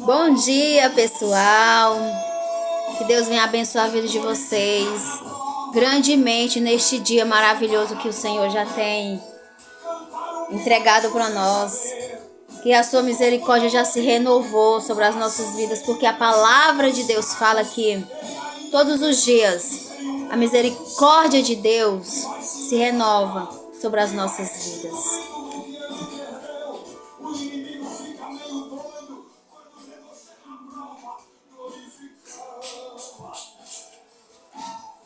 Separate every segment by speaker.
Speaker 1: Bom dia, pessoal. Que Deus venha abençoar a vida de vocês grandemente neste dia maravilhoso que o Senhor já tem entregado para nós. Que a sua misericórdia já se renovou sobre as nossas vidas, porque a palavra de Deus fala que todos os dias a misericórdia de Deus se renova sobre as nossas vidas.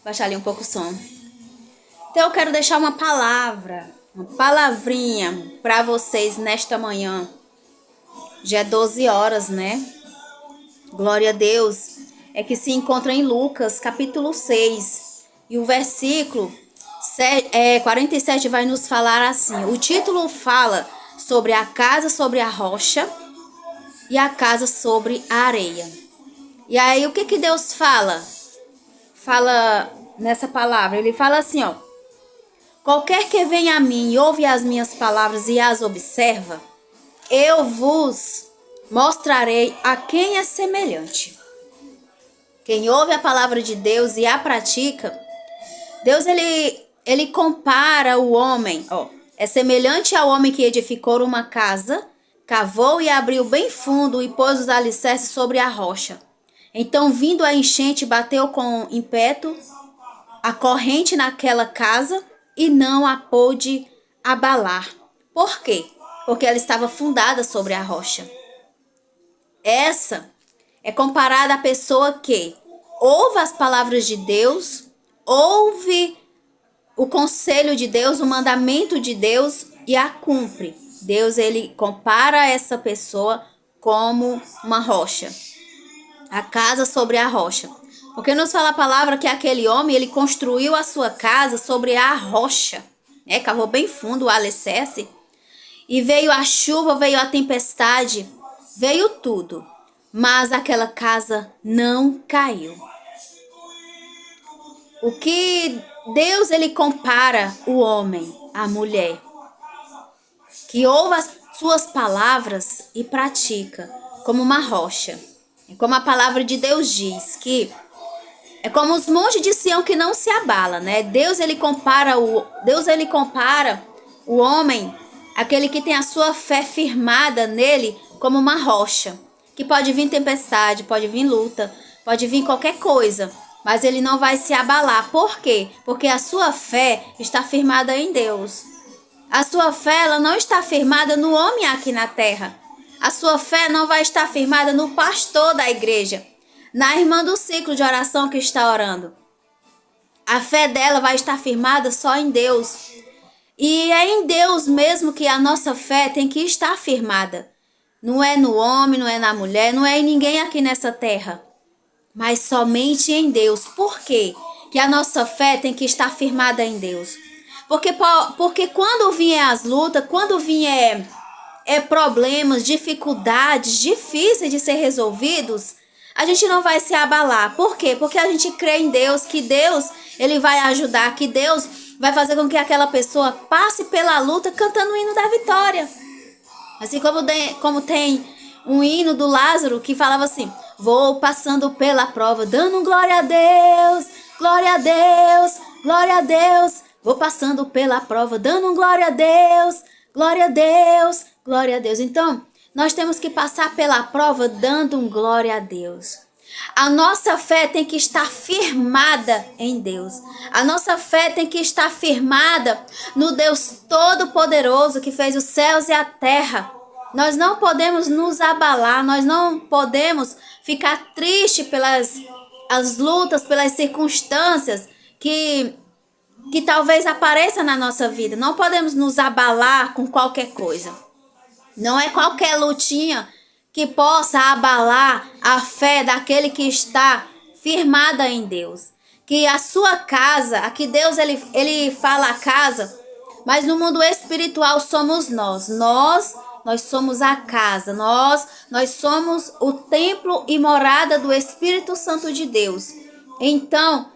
Speaker 1: Baixar ali um pouco o som. Então eu quero deixar uma palavrinha para vocês nesta manhã. Já é 12 horas, né? Glória a Deus. É que se encontra em Lucas, capítulo 6. E o versículo 47 vai nos falar assim. O título fala sobre a casa sobre a rocha e a casa sobre a areia. E aí o que Deus fala? Fala nessa palavra. Ele fala assim, ó. Qualquer que venha a mim e ouve as minhas palavras e as observa, eu vos mostrarei a quem é semelhante. Quem ouve a palavra de Deus e a pratica, Deus ele compara o homem, ó, é semelhante ao homem que edificou uma casa, cavou e abriu bem fundo e pôs os alicerces sobre a rocha. Então, vindo a enchente, bateu com ímpeto a corrente naquela casa e não a pôde abalar. Por quê? Porque ela estava fundada sobre a rocha. Essa é comparada à pessoa que ouve as palavras de Deus, ouve o conselho de Deus, o mandamento de Deus e a cumpre. Deus, ele compara essa pessoa como uma rocha. A casa sobre a rocha. Porque nos fala a palavra que aquele homem, ele construiu a sua casa sobre a rocha. Né? Cavou bem fundo o alicerce. E veio a chuva, veio a tempestade, veio tudo. Mas aquela casa não caiu. O que Deus, ele compara o homem, a mulher, que ouve as suas palavras e pratica como uma rocha. Como a palavra de Deus diz, que é como os montes de Sião que não se abala, né? Deus ele compara o homem, aquele que tem a sua fé firmada nele, como uma rocha, que pode vir tempestade, pode vir luta, pode vir qualquer coisa, mas ele não vai se abalar. Por quê? Porque a sua fé está firmada em Deus. A sua fé ela não está firmada no homem aqui na terra. A sua fé não vai estar firmada no pastor da igreja, na irmã do ciclo de oração que está orando. A fé dela vai estar firmada só em Deus. E é em Deus mesmo que a nossa fé tem que estar firmada. Não é no homem, não é na mulher, não é em ninguém aqui nessa terra, mas somente em Deus. Por quê? Que a nossa fé tem que estar firmada em Deus. Porque quando vier as lutas, quando vier problemas, dificuldades difíceis de ser resolvidos, a gente não vai se abalar. Por quê? Porque a gente crê em Deus, que Deus ele vai ajudar, que Deus vai fazer com que aquela pessoa passe pela luta cantando o hino da vitória. Assim como tem um hino do Lázaro que falava assim: vou passando pela prova, dando glória a Deus, glória a Deus, glória a Deus. Vou passando pela prova, dando glória a Deus, glória a Deus, glória a Deus. Então, nós temos que passar pela prova dando glória a Deus. A nossa fé tem que estar firmada em Deus. A nossa fé tem que estar firmada no Deus Todo-Poderoso que fez os céus e a terra. Nós não podemos nos abalar, nós não podemos ficar tristes pelas as lutas, pelas circunstâncias que talvez apareçam na nossa vida. Não podemos nos abalar com qualquer coisa. Não é qualquer lutinha que possa abalar a fé daquele que está firmada em Deus. Que a sua casa, aqui Deus ele fala a casa, mas no mundo espiritual somos nós. Nós somos a casa, nós somos o templo e morada do Espírito Santo de Deus. Então,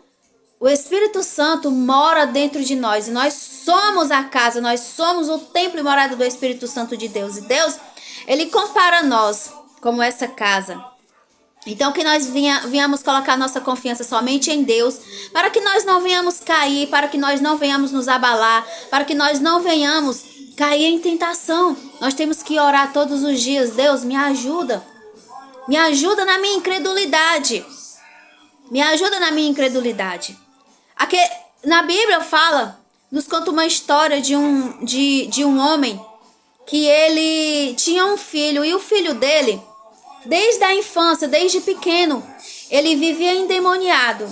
Speaker 1: o Espírito Santo mora dentro de nós e nós somos a casa, nós somos o templo e morada do Espírito Santo de Deus. E Deus, ele compara nós como essa casa. Então que nós venhamos colocar nossa confiança somente em Deus, para que nós não venhamos cair, para que nós não venhamos nos abalar, para que nós não venhamos cair em tentação. Nós temos que orar todos os dias: Deus, me ajuda. Me ajuda na minha incredulidade. Me ajuda na minha incredulidade. Aqui, na Bíblia nos conta uma história de um homem que ele tinha um filho, e o filho dele, desde a infância, desde pequeno, ele vivia endemoniado.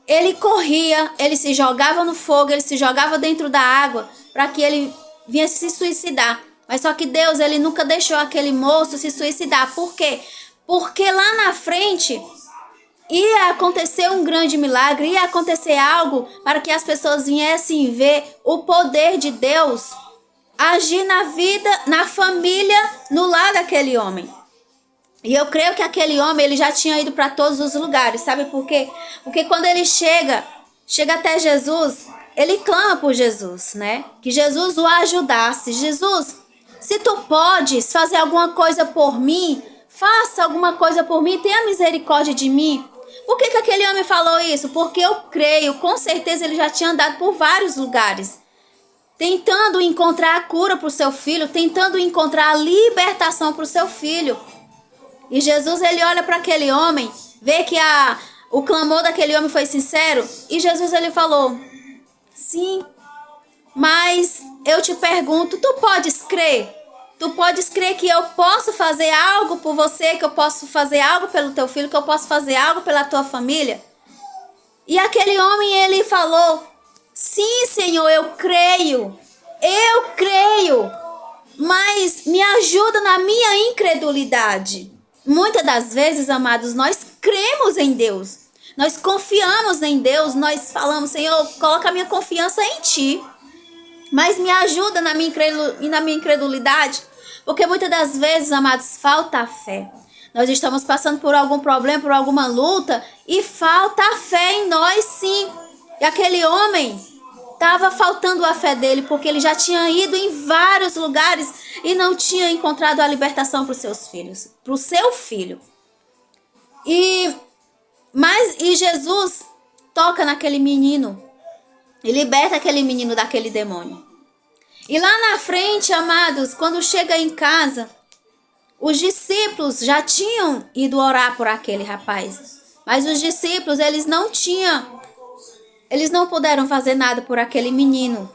Speaker 1: Ele corria, ele se jogava no fogo, ele se jogava dentro da água para que ele viesse se suicidar. Mas só que Deus, ele nunca deixou aquele moço se suicidar. Por quê? Porque lá na frente ia acontecer um grande milagre, ia acontecer algo para que as pessoas viessem ver o poder de Deus agir na vida, na família, no lar daquele homem. E eu creio que aquele homem, ele já tinha ido para todos os lugares, sabe por quê? Porque quando ele chega até Jesus, ele clama por Jesus, né? Que Jesus o ajudasse. Jesus, se tu podes fazer alguma coisa por mim, faça alguma coisa por mim, tenha misericórdia de mim. Por que aquele homem falou isso? Porque eu creio, com certeza ele já tinha andado por vários lugares, tentando encontrar a cura para o seu filho, tentando encontrar a libertação para o seu filho. E Jesus, ele olha para aquele homem, vê que o clamor daquele homem foi sincero, e Jesus, ele falou: sim, mas eu te pergunto, tu podes crer? Tu podes crer que eu posso fazer algo por você, que eu posso fazer algo pelo teu filho, que eu posso fazer algo pela tua família? E aquele homem, ele falou: sim, Senhor, eu creio, mas me ajuda na minha incredulidade. Muitas das vezes, amados, nós cremos em Deus, nós confiamos em Deus, nós falamos: Senhor, coloca a minha confiança em Ti, mas me ajuda na minha incredulidade, porque muitas das vezes, amados, falta a fé. Nós estamos passando por algum problema, por alguma luta, e falta a fé em nós, sim. E aquele homem estava faltando a fé dele, porque ele já tinha ido em vários lugares e não tinha encontrado a libertação para os seus filhos, para o seu filho. E Jesus toca naquele menino e liberta aquele menino daquele demônio. E lá na frente, amados, quando chega em casa, os discípulos já tinham ido orar por aquele rapaz, mas os discípulos, eles não puderam fazer nada por aquele menino.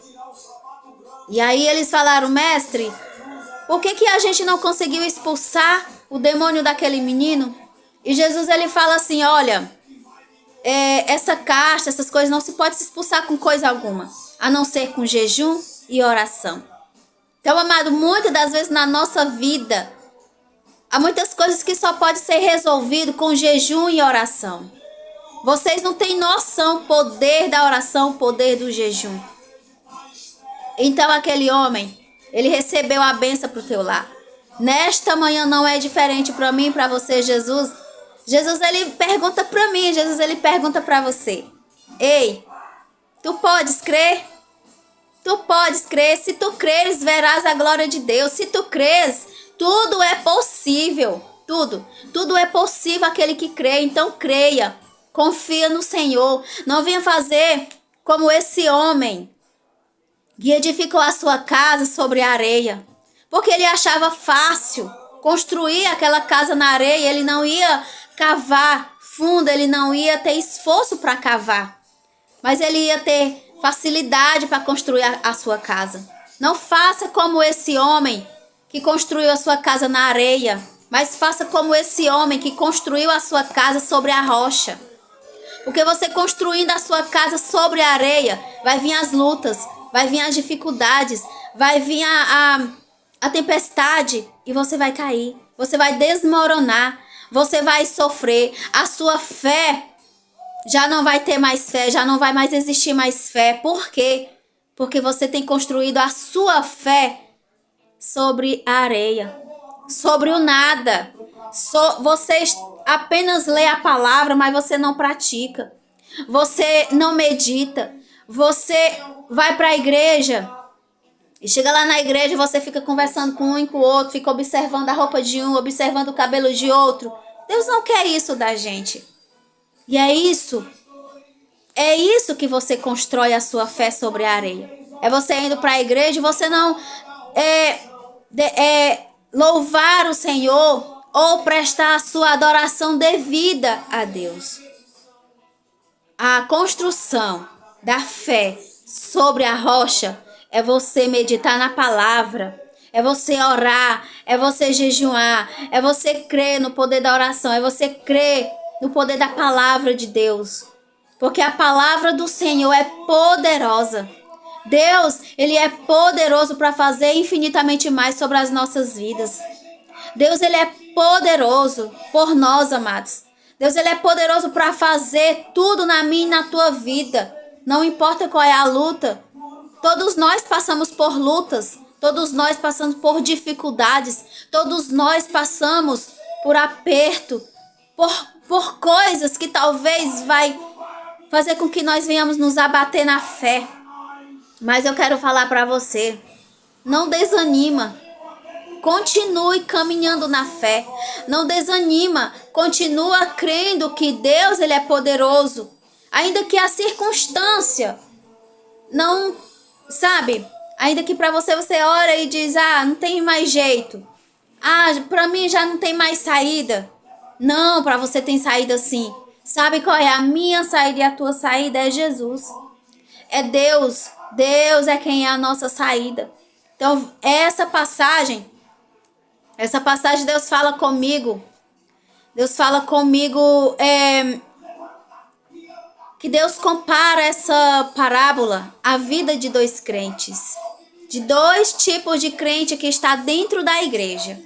Speaker 1: E aí eles falaram: mestre, por que a gente não conseguiu expulsar o demônio daquele menino? E Jesus, ele fala assim: olha, essa casta, essas coisas não se pode se expulsar com coisa alguma, a não ser com jejum e oração. Então, amado, muitas das vezes na nossa vida, há muitas coisas que só pode ser resolvido com jejum e oração. Vocês não têm noção do poder da oração, o poder do jejum. Então aquele homem, ele recebeu a bênção para o teu lar. Nesta manhã não é diferente para mim e para você, Jesus. Jesus, ele pergunta para mim, Jesus, ele pergunta para você: ei, tu podes crer? Tu podes crer? Se tu creres, verás a glória de Deus. Se tu creres, tudo é possível. Tudo é possível aquele que crê. Então creia. Confia no Senhor. Não venha fazer como esse homem que edificou a sua casa sobre a areia, porque ele achava fácil construir aquela casa na areia. Ele não ia cavar fundo, ele não ia ter esforço para cavar, mas ele ia ter facilidade para construir a sua casa. Não faça como esse homem que construiu a sua casa na areia, mas faça como esse homem que construiu a sua casa sobre a rocha. Porque você construindo a sua casa sobre a areia, vai vir as lutas, vai vir as dificuldades, vai vir a tempestade e você vai cair, você vai desmoronar, você vai sofrer. A sua fé já não vai ter mais fé, já não vai mais existir mais fé. Por quê? Porque você tem construído a sua fé sobre a areia, sobre o nada. Você apenas lê a palavra, mas você não pratica. Você não medita. Você vai para a igreja E chega lá na igreja e você fica conversando com um e com o outro, fica observando a roupa de um, observando o cabelo de outro. Deus não quer isso da gente. E é isso que você constrói a sua fé sobre a areia. É você indo para a igreja e você não louvar o Senhor ou prestar a sua adoração devida a Deus. A construção da fé sobre a rocha é você meditar na palavra, é você orar, é você jejuar, é você crer no poder da oração, é você crer no poder da palavra de Deus. Porque a palavra do Senhor é poderosa. Deus, Ele é poderoso para fazer infinitamente mais sobre as nossas vidas. Deus, Ele é poderoso por nós, amados. Deus, Ele é poderoso para fazer tudo na minha e na tua vida. Não importa qual é a luta. Todos nós passamos por lutas. Todos nós passamos por dificuldades. Todos nós passamos por aperto. Por coisas que talvez vai fazer com que nós venhamos nos abater na fé. Mas eu quero falar para você. Não desanima. Continue caminhando na fé. Não desanima. Continua crendo que Deus, Ele é poderoso. Ainda que a circunstância não, sabe? Ainda que para você ora e diz, não tem mais jeito. Para mim já não tem mais saída. Não, para você tem saída sim. Sabe qual é a minha saída e a tua saída? É Jesus. É Deus. Deus é quem é a nossa saída. Então, essa passagem Deus fala comigo. Deus fala comigo que Deus compara essa parábola à vida de dois crentes. De dois tipos de crente que está dentro da igreja.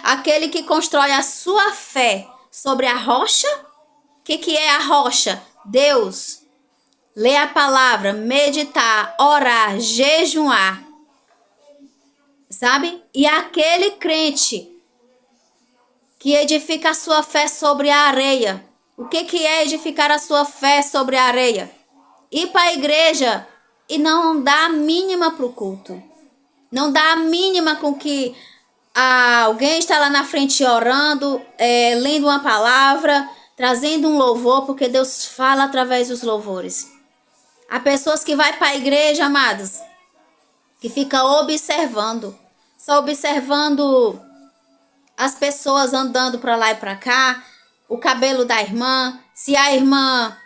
Speaker 1: Aquele que constrói a sua fé sobre a rocha. O que é a rocha? Deus. Ler a palavra, meditar, orar, jejuar. Sabe? E aquele crente que edifica a sua fé sobre a areia. O que é edificar a sua fé sobre a areia? Ir para a igreja e não dar a mínima para o culto. Não dá a mínima com que alguém está lá na frente orando, lendo uma palavra, trazendo um louvor, porque Deus fala através dos louvores. Há pessoas que vai para a igreja, amados, que fica observando, só observando as pessoas andando para lá e para cá, o cabelo da irmã, se a irmã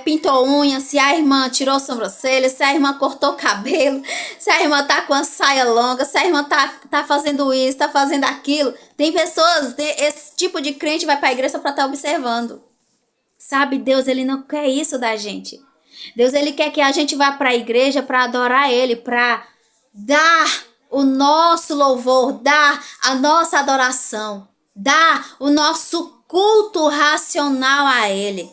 Speaker 1: pintou unha, se a irmã tirou sobrancelha, se a irmã cortou cabelo, se a irmã tá com a saia longa, se a irmã tá fazendo isso, tá fazendo aquilo. Tem pessoas, esse tipo de crente vai para a igreja para estar observando. Sabe, Deus, Ele não quer isso da gente. Deus, Ele quer que a gente vá para a igreja para adorar Ele, para dar o nosso louvor, dar a nossa adoração, dar o nosso culto racional a Ele.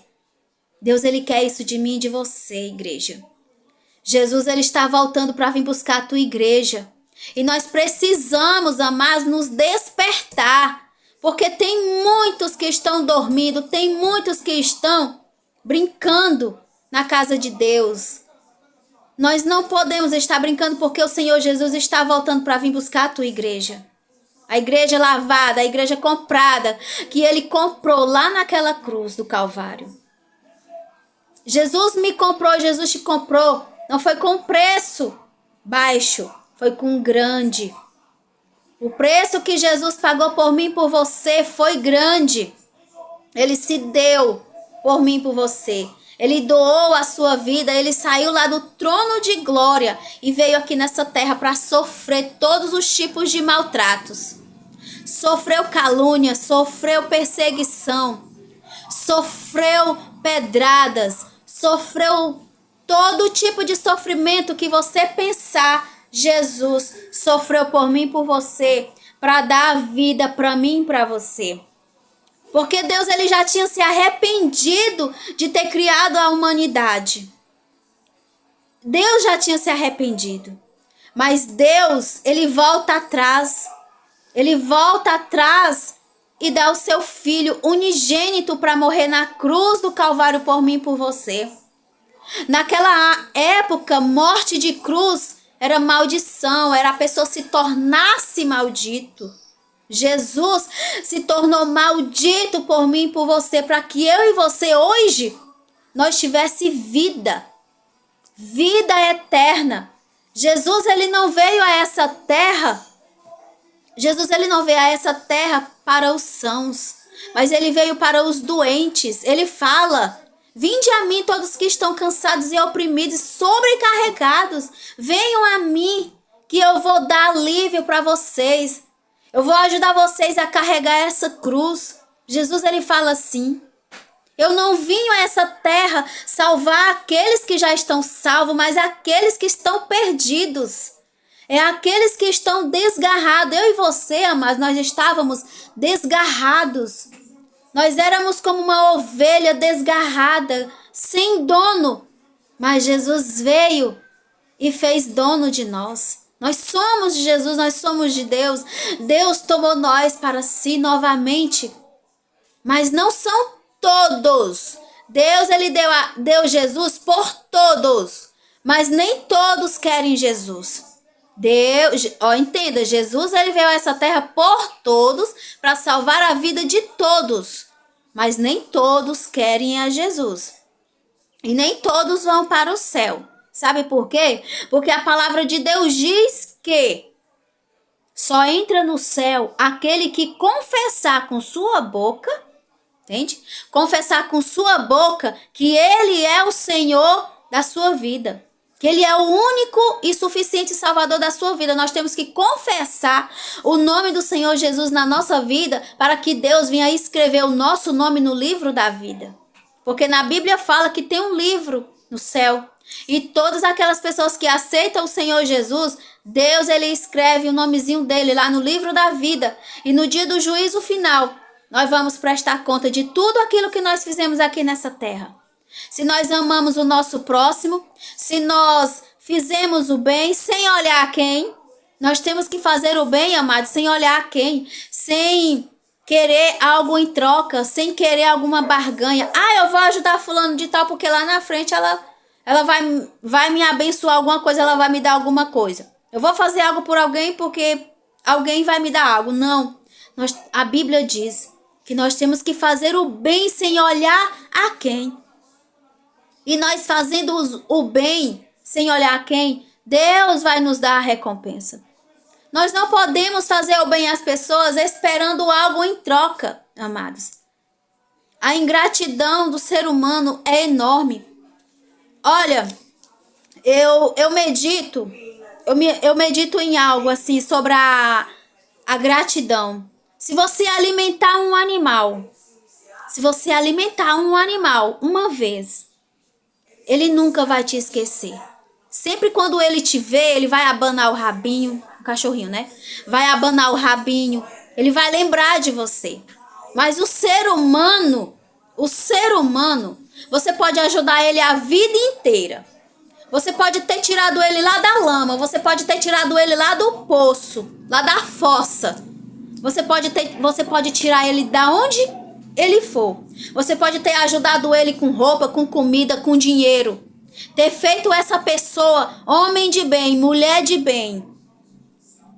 Speaker 1: Deus, Ele quer isso de mim e de você, igreja. Jesus, Ele está voltando para vir buscar a tua igreja. E nós precisamos, amados, nos despertar. Porque tem muitos que estão dormindo, tem muitos que estão brincando na casa de Deus. Nós não podemos estar brincando porque o Senhor Jesus está voltando para vir buscar a tua igreja. A igreja lavada, a igreja comprada, que Ele comprou lá naquela cruz do Calvário. Jesus me comprou, Jesus te comprou. Não foi com preço baixo, foi com grande. O preço que Jesus pagou por mim e por você foi grande. Ele se deu por mim e por você. Ele doou a sua vida, Ele saiu lá do trono de glória e veio aqui nessa terra para sofrer todos os tipos de maltratos. Sofreu calúnia, sofreu perseguição, sofreu pedradas, sofreu todo tipo de sofrimento que você pensar. Jesus sofreu por mim e por você, para dar a vida para mim e para você. Porque Deus, Ele já tinha se arrependido de ter criado a humanidade. Deus já tinha se arrependido. Mas Deus, Ele volta atrás. Ele volta atrás e dá o seu Filho unigênito para morrer na cruz do Calvário por mim e por você. Naquela época, morte de cruz Era maldição, era a pessoa se tornasse maldito. Jesus se tornou maldito por mim e por você, para que eu e você hoje nós tivesse vida, vida eterna. Jesus, ele não veio a essa terra. Jesus, ele não veio a essa terra para os sãos, mas ele veio para os doentes. Ele fala: vinde a mim todos que estão cansados e oprimidos, sobrecarregados. Venham a mim, que eu vou dar alívio para vocês. Eu vou ajudar vocês a carregar essa cruz. Jesus, ele fala assim: eu não vim a essa terra salvar aqueles que já estão salvos, mas aqueles que estão perdidos. É aqueles que estão desgarrados. Eu e você, amados, nós estávamos desgarrados. Nós éramos como uma ovelha desgarrada, sem dono. Mas Jesus veio e fez dono de nós. Nós somos de Jesus, nós somos de Deus. Deus tomou nós para si novamente. Mas não são todos. Deus, ele deu Jesus por todos. Mas nem todos querem Jesus. Deus, entenda, Jesus, ele veio a essa terra por todos, para salvar a vida de todos. Mas nem todos querem a Jesus. E nem todos vão para o céu. Sabe por quê? Porque a palavra de Deus diz que só entra no céu aquele que confessar com sua boca, entende? Confessar com sua boca que ele é o Senhor da sua vida. Que ele é o único e suficiente Salvador da sua vida. Nós temos que confessar o nome do Senhor Jesus na nossa vida para que Deus venha escrever o nosso nome no livro da vida. Porque na Bíblia fala que tem um livro no céu. E todas aquelas pessoas que aceitam o Senhor Jesus, Deus, ele escreve o nomezinho dele lá no livro da vida. E no dia do juízo final, nós vamos prestar conta de tudo aquilo que nós fizemos aqui nessa terra. Se nós amamos o nosso próximo, se nós fizemos o bem sem olhar a quem, nós temos que fazer o bem, amados, sem olhar a quem, sem querer algo em troca, sem querer alguma barganha. Ah, eu vou ajudar fulano de tal porque lá na frente ela vai me abençoar alguma coisa, ela vai me dar alguma coisa. Eu vou fazer algo por alguém porque alguém vai me dar algo. Não, a Bíblia diz que nós temos que fazer o bem sem olhar a quem. E nós fazendo o bem, sem olhar a quem, Deus vai nos dar a recompensa. Nós não podemos fazer o bem às pessoas esperando algo em troca, amados. A ingratidão do ser humano é enorme. Olha, eu medito em algo assim sobre a gratidão. Se você alimentar um animal uma vez, ele nunca vai te esquecer. Sempre quando ele te vê, ele vai abanar o rabinho. O cachorrinho, né? Vai abanar o rabinho. Ele vai lembrar de você. Mas o ser humano, você pode ajudar ele a vida inteira. Você pode ter tirado ele lá da lama. Você pode ter tirado ele lá do poço, lá da fossa. Você pode tirar ele da onde ele for. Você pode ter ajudado ele com roupa, com comida, com dinheiro. Ter feito essa pessoa homem de bem, mulher de bem.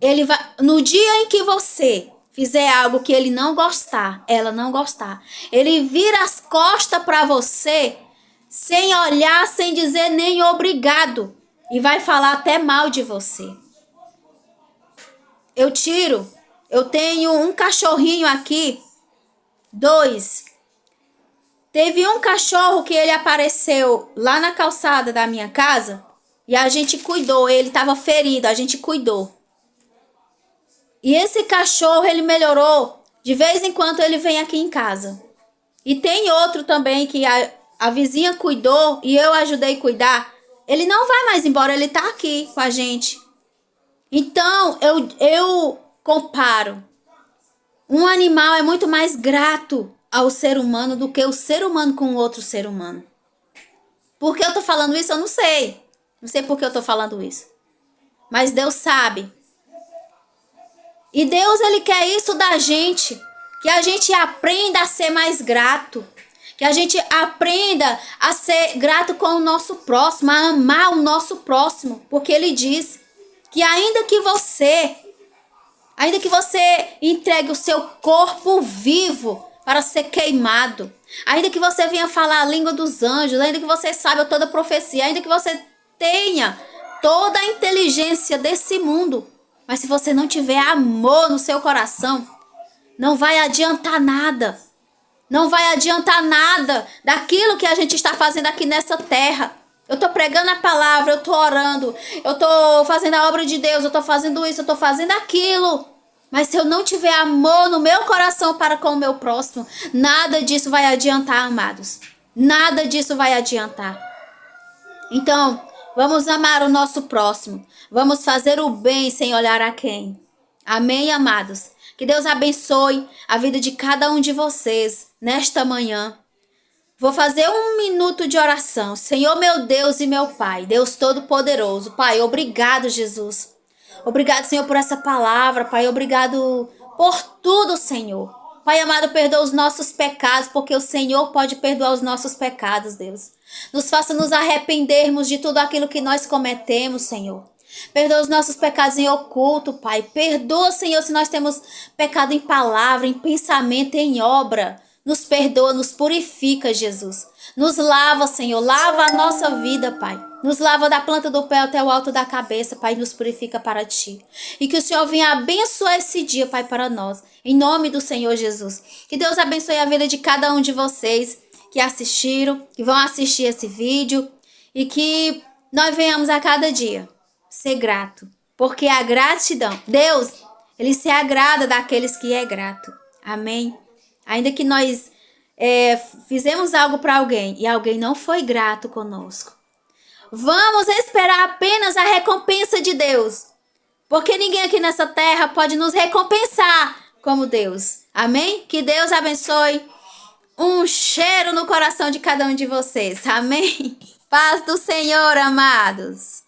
Speaker 1: Ele vai, no dia em que você fizer algo que ele não gostar, ela não gostar, ele vira as costas para você, sem olhar, sem dizer nem obrigado. E vai falar até mal de você. Eu tenho um cachorrinho aqui. 2. Teve um cachorro que ele apareceu lá na calçada da minha casa e a gente cuidou. Ele estava ferido, a gente cuidou. E esse cachorro, ele melhorou. De vez em quando ele vem aqui em casa. E tem outro também que a vizinha cuidou e eu ajudei a cuidar. Ele não vai mais embora, ele está aqui com a gente. Então, eu comparo. Um animal é muito mais grato ao ser humano do que o ser humano com outro ser humano. Por que eu tô falando isso? Eu não sei. Não sei por que eu tô falando isso. Mas Deus sabe. E Deus, ele quer isso da gente. Que a gente aprenda a ser mais grato. Que a gente aprenda a ser grato com o nosso próximo. A amar o nosso próximo. Porque ele diz que ainda que você entregue o seu corpo vivo para ser queimado, ainda que você venha falar a língua dos anjos, ainda que você saiba toda a profecia, ainda que você tenha toda a inteligência desse mundo, mas se você não tiver amor no seu coração, não vai adiantar nada. Não vai adiantar nada daquilo que a gente está fazendo aqui nessa terra. Eu estou pregando a palavra, eu estou orando, eu estou fazendo a obra de Deus, eu estou fazendo isso, eu estou fazendo aquilo. Mas se eu não tiver amor no meu coração para com o meu próximo, nada disso vai adiantar, amados. Nada disso vai adiantar. Então, vamos amar o nosso próximo. Vamos fazer o bem sem olhar a quem. Amém, amados? Que Deus abençoe a vida de cada um de vocês nesta manhã. Vou fazer 1 minuto de oração. Senhor, meu Deus e meu Pai, Deus Todo-Poderoso. Pai, obrigado, Jesus. Obrigado, Senhor, por essa palavra. Pai, obrigado por tudo, Senhor. Pai amado, perdoa os nossos pecados, porque o Senhor pode perdoar os nossos pecados, Deus. Nos faça nos arrependermos de tudo aquilo que nós cometemos, Senhor. Perdoa os nossos pecados em oculto, Pai. Perdoa, Senhor, se nós temos pecado em palavra, em pensamento, em obra. Nos perdoa, nos purifica, Jesus. Nos lava, Senhor. Lava a nossa vida, Pai. Nos lava da planta do pé até o alto da cabeça, Pai. Nos purifica para Ti. E que o Senhor venha abençoar esse dia, Pai, para nós. Em nome do Senhor Jesus. Que Deus abençoe a vida de cada um de vocês que assistiram, que vão assistir esse vídeo. E que nós venhamos a cada dia ser grato, porque a gratidão, Deus, Ele se agrada daqueles que é grato. Amém? Ainda que nós fizemos algo para alguém e alguém não foi grato conosco, vamos esperar apenas a recompensa de Deus, porque ninguém aqui nessa terra pode nos recompensar como Deus. Amém? Que Deus abençoe. Um cheiro no coração de cada um de vocês. Amém? Paz do Senhor, amados.